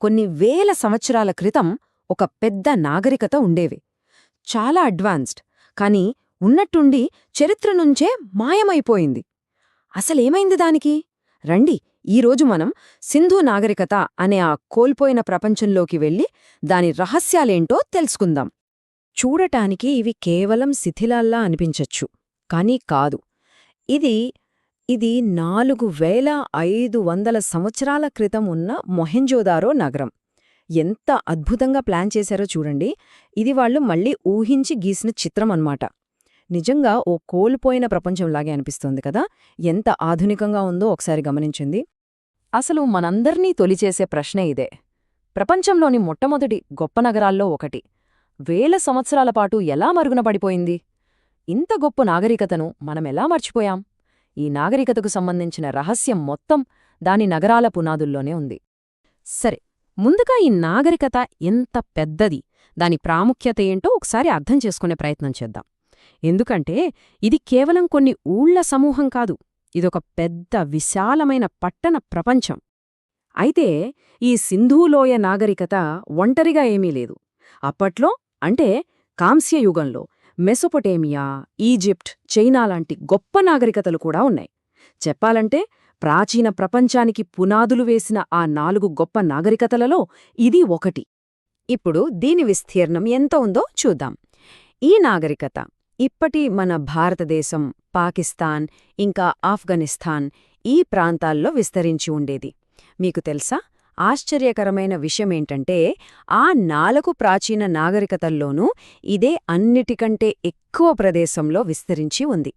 కొన్ని వేల సంవత్సరాల క్రితం ఒక పెద్ద నాగరికత ఉండేవి. చాలా అడ్వాన్స్డ్, కాని ఉన్నట్టుండి చరిత్ర నుంచే మాయమైపోయింది. అసలేమైంది దానికి? రండి, ఈరోజు మనం సింధు నాగరికత అనే ఆ కోల్పోయిన ప్రపంచంలోకి వెళ్ళి దాని రహస్యాలేంటో తెలుసుకుందాం. చూడటానికి ఇవి కేవలం శిథిలాల్లా అనిపించచ్చు, కానీ కాదు. ఇది 4500 సంవత్సరాల క్రితం ఉన్న మొహెంజోదారో నగరం. ఎంత అద్భుతంగా ప్లాన్ చేశారో చూడండి. ఇది వాళ్ళు మళ్ళీ ఊహించి గీసిన చిత్రం అన్నమాట. నిజంగా ఓ కోల్పోయిన ప్రపంచంలాగే అనిపిస్తోంది కదా. ఎంత ఆధునికంగా ఉందో ఒకసారి గమనించింది. అసలు మనందర్నీ తొలిచేసే ప్రశ్నే ఇదే. ప్రపంచంలోని మొట్టమొదటి గొప్ప నగరాల్లో ఒకటి వేల సంవత్సరాల పాటు ఎలా మరుగున పడిపోయింది? ఇంత గొప్ప నాగరికతను మనమెలా మర్చిపోయాం? ఈ నాగరికతకు సంబంధించిన రహస్యం మొత్తం దాని నగరాల పునాదుల్లోనే ఉంది. సరే, ముందుగా ఈ నాగరికత ఎంత పెద్దది, దాని ప్రాముఖ్యత ఏంటో ఒకసారి అర్థం చేసుకునే ప్రయత్నం చేద్దాం. ఎందుకంటే ఇది కేవలం కొన్ని ఊళ్ల సమూహం కాదు, ఇదొక పెద్ద విశాలమైన పట్టణ ప్రపంచం. అయితే ఈ సింధూలోయ నాగరికత ఒంటరిగా ఏమీ లేదు. అప్పట్లో, అంటే కాంస్యయుగంలో మెసొపొటేమియా, ఈజిప్ట్, చైనా లాంటి గొప్ప నాగరికతలు కూడా ఉన్నాయి. చెప్పాలంటే ప్రాచీన ప్రపంచానికి పునాదులు వేసిన ఆ 4 గొప్ప నాగరికతలలో ఇది ఒకటి. ఇప్పుడు దీని విస్తీర్ణం ఎంత ఉందో చూద్దాం. ఈ నాగరికత ఇప్పటి మన భారతదేశం, పాకిస్తాన్, ఇంకా ఆఫ్ఘనిస్తాన్ ఈ ప్రాంతాల్లో విస్తరించి ఉండేది. మీకు తెలుసా, ఆశ్చర్యకరమైన విషయమేంటంటే ఆ 4 ప్రాచీన నాగరికతల్లోనూ ఇదే అన్నిటికంటే ఎక్కువ ప్రదేశంలో విస్తరించి ఉంది.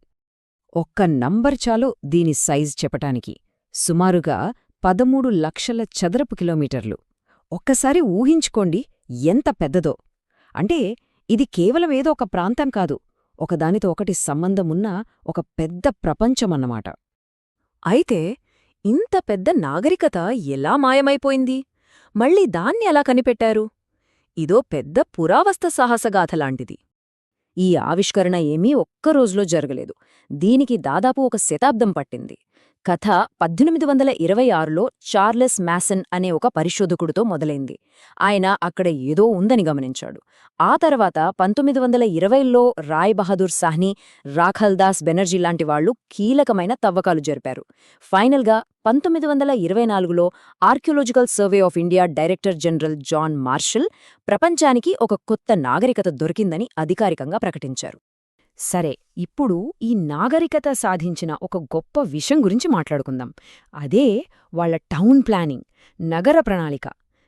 ఒక్క నంబర్ చాలు దీని సైజ్ చెప్పటానికి. సుమారుగా 13 లక్షల చదరపు కిలోమీటర్లు. ఒక్కసారి ఊహించుకోండి ఎంత పెద్దదో. అంటే ఇది కేవలం ఏదో ఒక ప్రాంతం కాదు, ఒకదానితో ఒకటి సంబంధమున్న ఒక పెద్ద ప్రపంచమన్నమాట. అయితే ఇంత పెద్ద నాగరికత ఎలా మాయమైపోయింది? మళ్ళీ దాన్ని ఎలా కనిపెట్టారు? ఇదో పెద్ద పురావస్తు సాహసగాథలాంటిది. ఈ ఆవిష్కరణ ఏమీ ఒక్కరోజులో జరగలేదు. దీనికి దాదాపు ఒక శతాబ్దం పట్టింది. కథ 1826లో చార్లెస్ మాసన్ అనే ఒక పరిశోధకుడితో మొదలైంది. ఆయన అక్కడ ఏదో ఉందని గమనించాడు. ఆ తర్వాత 1920లో రాయ్ బహదూర్ సాహ్ని, రాఖల్దాస్ బెనర్జీ లాంటి వాళ్లు కీలకమైన తవ్వకాలు జరిపారు. ఫైనల్గా 1924లో archaeological survey of India director general John Marshall ప్రపంచానికి ఒక కొత్త నాగరికత దొరికిందని అధికారికంగా ప్రకటించారు. సరే, ఇప్పుడు ఈ నాగరికత సాధించిన ఒక గొప్ప విషయం గురించి మాట్లాడుకుందాం. అదే వాళ్ల టౌన్ ప్లానింగ్, నగర ప్రణాళిక.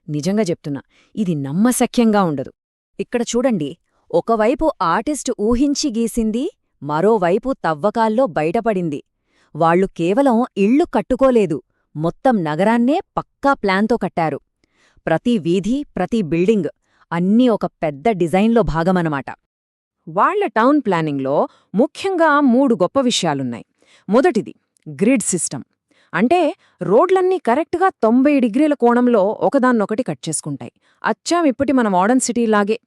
నిజంగా చెప్తున్నా, ఇది నమ్మశక్యంగా ఉండదు. ఇక్కడ చూడండి, ఒకవైపు ఆర్టిస్టు ఊహించి గీసింది, మరోవైపు తవ్వకాల్లో బయటపడింది. వాళ్లు కేవలం ఇళ్లు కట్టుకోలేదు, మొత్తం నగరాన్నే పక్కా ప్లాన్తో కట్టారు. ప్రతి వీధి, ప్రతి బిల్డింగ్ అన్నీ ఒక పెద్ద డిజైన్లో భాగమనమాట. వాళ్ల టౌన్ ప్లానింగ్లో ముఖ్యంగా 3 గొప్ప విషయాలున్నాయి. మొదటిది గ్రిడ్ సిస్టమ్. అంటే రోడ్లన్నీ కరెక్ట్గా 90 డిగ్రీల కోణంలో ఒకదాన్నొకటి కట్ చేసుకుంటాయి. అచ్చాం ఇప్పటి మన మోడర్న్ సిటీలాగే.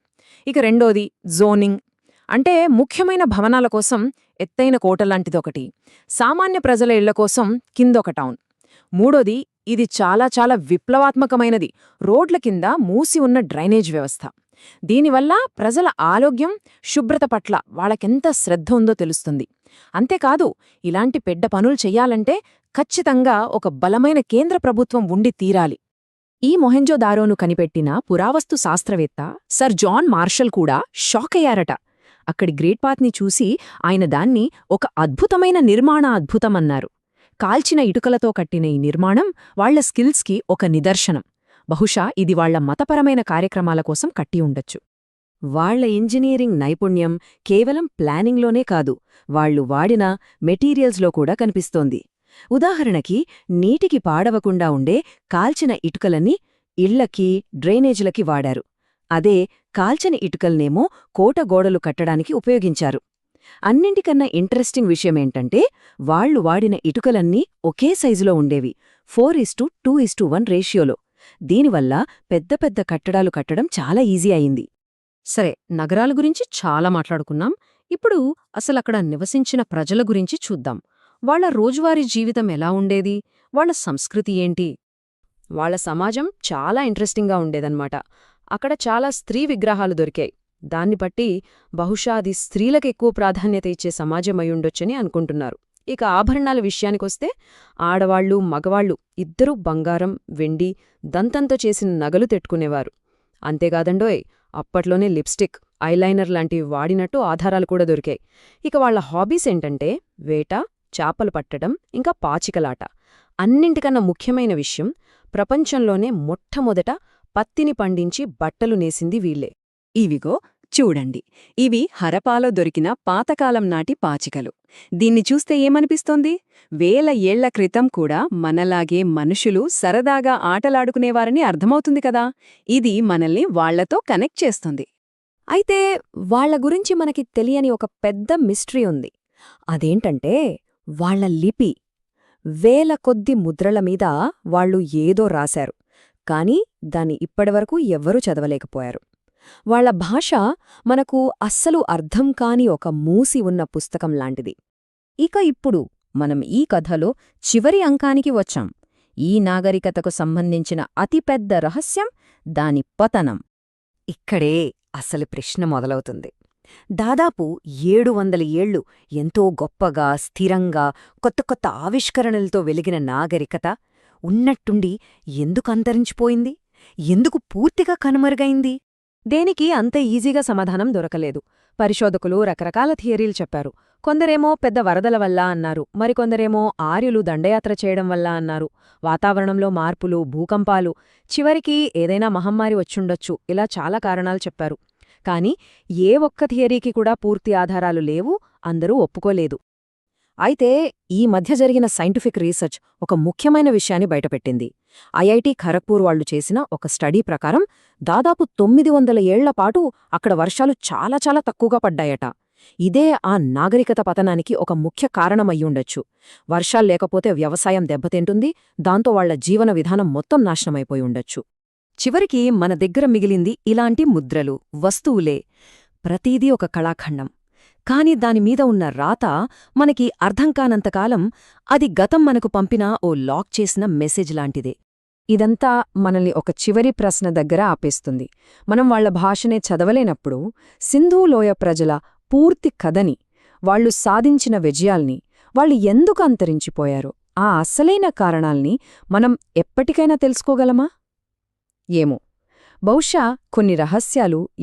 ఇక రెండోది జోనింగ్. అంటే ముఖ్యమైన భవనాల కోసం ఎత్తైన కోటలాంటిదొకటి, సామాన్య ప్రజల ఇళ్ల కోసం కిందొక టౌన్. మూడోది, ఇది చాలా చాలా విప్లవాత్మకమైనది, రోడ్ల కింద మూసి ఉన్న డ్రైనేజ్ వ్యవస్థ. దీనివల్ల ప్రజల ఆరోగ్యం, శుభ్రత పట్ల వాళ్ళకెంత శ్రద్ధ ఉందో తెలుస్తుంది. అంతేకాదు, ఇలాంటి పెద్ద పనులు చెయ్యాలంటే ఖచ్చితంగా ఒక బలమైన కేంద్ర ప్రభుత్వం ఉండి తీరాలి. ఈ మొహెంజోదారోను కనిపెట్టిన పురావస్తు శాస్త్రవేత్త సర్ జాన్ మార్షల్ కూడా షాకయ్యారట. అక్కడి గ్రేట్ పాత్ని చూసి ఆయన దాన్ని ఒక అద్భుతమైన నిర్మాణ అద్భుతమన్నారు. కాల్చిన ఇటుకలతో కట్టిన ఈ నిర్మాణం వాళ్ల స్కిల్స్కి ఒక నిదర్శనం. బహుశా ఇది వాళ్ల మతపరమైన కార్యక్రమాల కోసం కట్టి ఉండొచ్చు. వాళ్ల ఇంజనీరింగ్ నైపుణ్యం కేవలం ప్లానింగ్లోనే కాదు, వాళ్లు వాడిన మెటీరియల్స్లో కూడా కనిపిస్తోంది. ఉదాహరణకి, నీటికి పాడవకుండా ఉండే కాల్చిన ఇటుకలని ఇళ్లకి, డ్రైనేజీలకి వాడారు. అదే కాల్చని ఇటుకల్నేమో కోట గోడలు కట్టడానికి ఉపయోగించారు. అన్నింటికన్నా ఇంట్రెస్టింగ్ విషయమేంటంటే, వాళ్లు వాడిన ఇటుకలన్నీ ఒకే సైజులో ఉండేవి, 4:2:1 రేషియోలో. దీనివల్ల పెద్ద పెద్ద కట్టడాలు కట్టడం చాలా ఈజీ అయింది. సరే, నగరాల గురించి చాలా మాట్లాడుకున్నాం. ఇప్పుడు అసలక్కడ నివసించిన ప్రజల గురించి చూద్దాం. వాళ్ల రోజువారీ జీవితం ఎలా ఉండేది, వాళ్ల సంస్కృతి ఏంటి? వాళ్ళ సమాజం చాలా ఇంట్రెస్టింగ్గా ఉండేదన్నమాట. అక్కడ చాలా స్త్రీ విగ్రహాలు దొరికాయి. దాన్ని బట్టి బహుశా అది స్త్రీలకెక్కువ ప్రాధాన్యత ఇచ్చే సమాజమయ్యుండొచ్చని అనుకుంటున్నారు. ఇక ఆభరణాల విషయానికొస్తే ఆడవాళ్లు, మగవాళ్లు ఇద్దరూ బంగారం, వెండి, దంతంతో చేసిన నగలు తెట్టుకునేవారు. అంతేకాదండోయ్, అప్పట్లోనే లిప్స్టిక్, ఐలైనర్ లాంటివి వాడినట్టు ఆధారాలు కూడా దొరికాయి. ఇక వాళ్ల హాబీస్ ఏంటంటే వేట, చాపలు పట్టడం, ఇంకా పాచికలాట. అన్నింటికన్నా ముఖ్యమైన విషయం, ప్రపంచంలోనే మొట్టమొదట పత్తిని పండించి బట్టలు నేసింది వీళ్లే. ఇవిగో చూడండి, ఇవి హరపాలో దొరికిన పాతకాలం నాటి పాచికలు. దీన్ని చూస్తే ఏమనిపిస్తోంది? వేల ఏళ్ల క్రితం కూడా మనలాగే మనుషులు సరదాగా ఆటలాడుకునేవారని అర్థమవుతుంది కదా. ఇది మనల్ని వాళ్లతో కనెక్ట్ చేస్తుంది. అయితే వాళ్ల గురించి మనకి తెలియని ఒక పెద్ద మిస్టరీ ఉంది. అదేంటంటే వాళ్ల లిపి. వేల కొద్ది ముద్రల మీద వాళ్ళు ఏదో రాశారు, కాని దాన్ని ఇప్పటివరకు ఎవ్వరూ చదవలేకపోయారు. వాళ్ల భాష మనకు అస్సలు అర్థం కాని ఒక మూసి ఉన్న పుస్తకం లాంటిది. ఇక ఇప్పుడు మనం ఈ కథలో చివరి అంకానికి వచ్చాం. ఈ నాగరికతకు సంబంధించిన అతిపెద్ద రహస్యం దాని పతనం. ఇక్కడే అసలు ప్రశ్న మొదలవుతుంది. దాదాపు 700 ఏళ్లు ఎంతో గొప్పగా, స్థిరంగా, కొత్త కొత్త ఆవిష్కరణలతో వెలిగిన నాగరికత ఉన్నట్టుండి ఎందుకు అంతరించిపోయింది? ఎందుకు పూర్తిగా కనుమరుగైంది? దేనికి అంత ఈజీగా సమాధానం దొరకలేదు. పరిశోధకులు రకరకాల థియరీలు చెప్పారు. కొందరేమో పెద్ద వరదల వల్ల అన్నారు, మరికొందరేమో ఆర్యులు దండయాత్ర చేయడం వల్ల అన్నారు, వాతావరణంలో మార్పులు, భూకంపాలు, చివరికి ఏదైనా మహమ్మారి వచ్చుండొచ్చు, ఇలా చాలా కారణాలు చెప్పారు. కాని ఏ ఒక్క థియరీకి కూడా పూర్తి ఆధారాలు లేవు, అందరూ ఒప్పుకోలేదు. అయితే ఈ మధ్య జరిగిన సైంటిఫిక్ రీసెర్చ్ ఒక ముఖ్యమైన విషయాన్ని బయటపెట్టింది. ఐఐటి ఖరగ్పూర్ వాళ్లు చేసిన ఒక స్టడీ ప్రకారం దాదాపు 900 ఏళ్లపాటు అక్కడ వర్షాలు చాలా చాలా తక్కువగా పడ్డాయట. ఇదే ఆ నాగరికత పతనానికి ఒక ముఖ్య కారణమయ్యుండొచ్చు. వర్షాల్లేకపోతే వ్యవసాయం దెబ్బతింటుంది, దాంతో వాళ్ల జీవన విధానం మొత్తం నాశనమైపోయి ఉండొచ్చు. చివరికి మన దగ్గర మిగిలింది ఇలాంటి ముద్రలు, వస్తువులే. ప్రతీదీ ఒక కళాఖండం. కాని దానిమీద ఉన్న రాత మనకి అర్థంకానంతకాలం అది గతం మనకు పంపిన ఓ లాక్ చేసిన మెసేజ్ లాంటిదే. ఇదంతా మనల్ని ఒక చివరి ప్రశ్న దగ్గర ఆపేస్తుంది. మనం వాళ్ల భాషనే చదవలేనప్పుడు సింధూ లోయ ప్రజల పూర్తి కథని, వాళ్లు సాధించిన విజయాల్ని, వాళ్ళు ఎందుకు అంతరించిపోయారో ఆ అసలైన కారణాల్ని మనం ఎప్పటికైనా తెలుసుకోగలమా? ఏమో, బహుశా కొన్ని రహస్యాలు